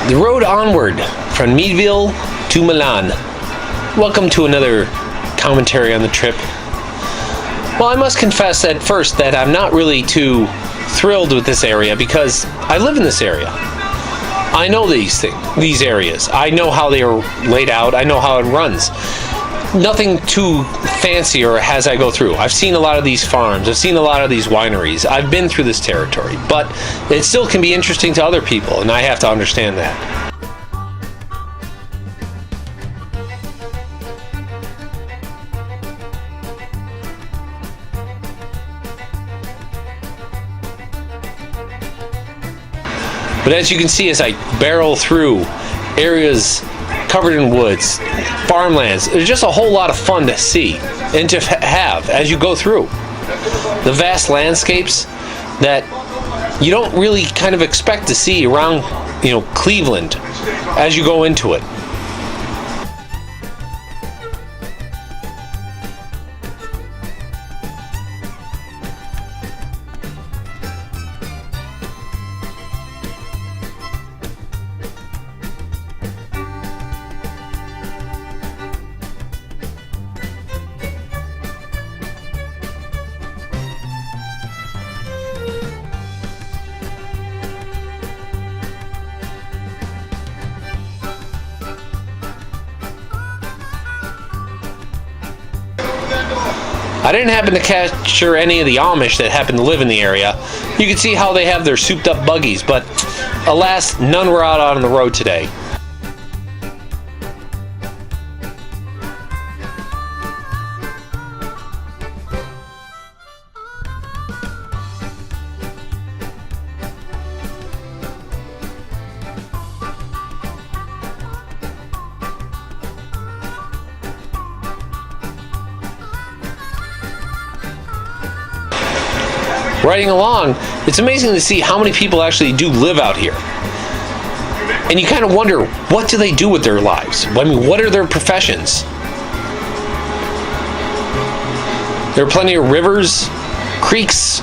The road onward from Meadville to Milan. Welcome to another commentary on the trip. Well, I must confess at first that I'm not really too thrilled with this area because I live in this area. I know these areas. I know how they are laid out. I know how it runs. Nothing too fancy or as I go through. I've seen a lot of these farms. I've seen a lot of these wineries. I've been through this territory, but it still can be interesting to other people, and I have to understand that. But as you can see, as I barrel through areas covered in woods, farmlands, there's just a whole lot of fun to see and to have as you go through. The vast landscapes that you don't really kind of expect to see around, Cleveland as you go into it. I didn't happen to capture any of the Amish that happen to live in the area. You can see how they have their souped up buggies, but alas, none were out on the road today. Riding along, it's amazing to see how many people actually do live out here. And you kind of wonder, what do they do with their lives? I mean, what are their professions? There are plenty of rivers, creeks.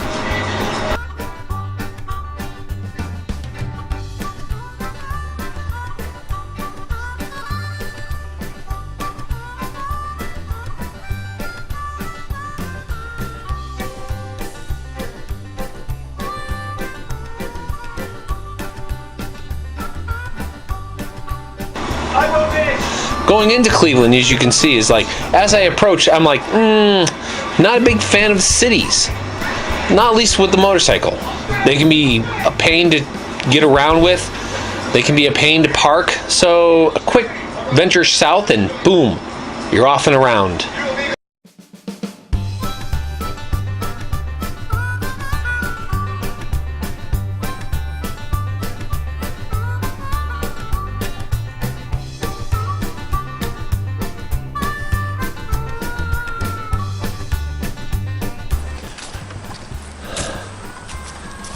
Going into Cleveland, as you can see, is like, as I approach, I'm like, not a big fan of cities. Not least with the motorcycle. They can be a pain to get around with. They can be a pain to park. So a quick venture south and boom, you're off and around.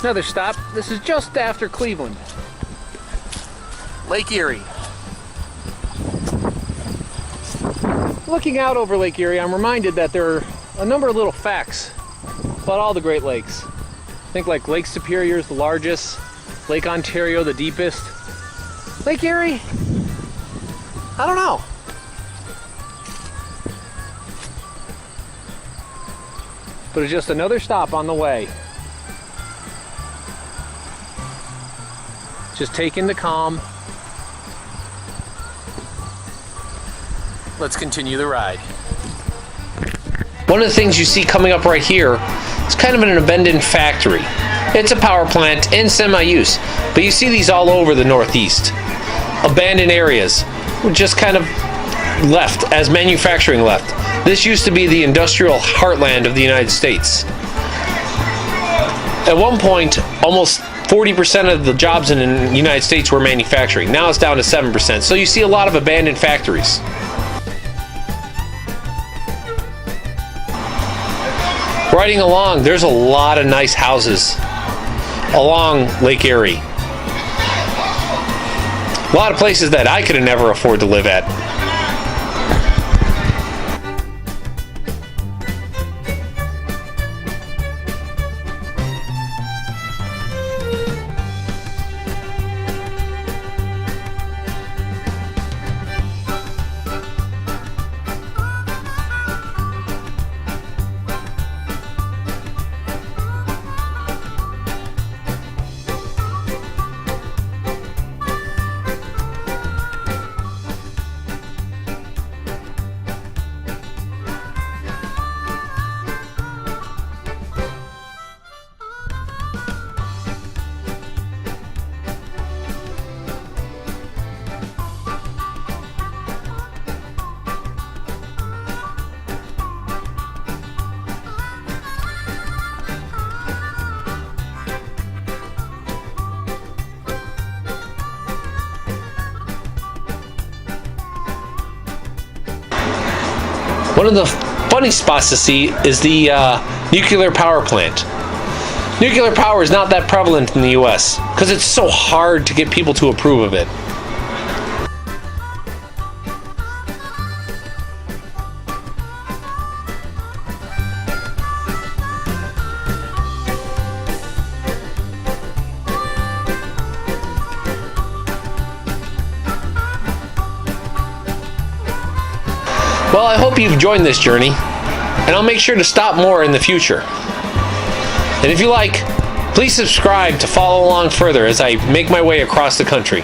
Another stop. This is just after Cleveland. Lake Erie. Looking out over Lake Erie, I'm reminded that there are a number of little facts about all the Great Lakes. I think like Lake Superior is the largest, Lake Ontario the deepest. Lake Erie, I don't know. But it's just another stop on the way. Just take in the calm. Let's continue the ride. One of the things you see coming up right here is kind of an abandoned factory. It's a power plant in semi-use, but you see these all over the Northeast. Abandoned areas, just kind of left as manufacturing left. This used to be the industrial heartland of the United States. At one point, almost 40% of the jobs in the United States were manufacturing. Now it's down to 7%. So you see a lot of abandoned factories. Riding along, there's a lot of nice houses along Lake Erie. A lot of places that I could have never afford to live at. One of the funny spots to see is the nuclear power plant. Nuclear power is not that prevalent in the US because it's so hard to get people to approve of it. Well, I hope you've joined this journey, and I'll make sure to stop more in the future. And if you like, please subscribe to follow along further as I make my way across the country.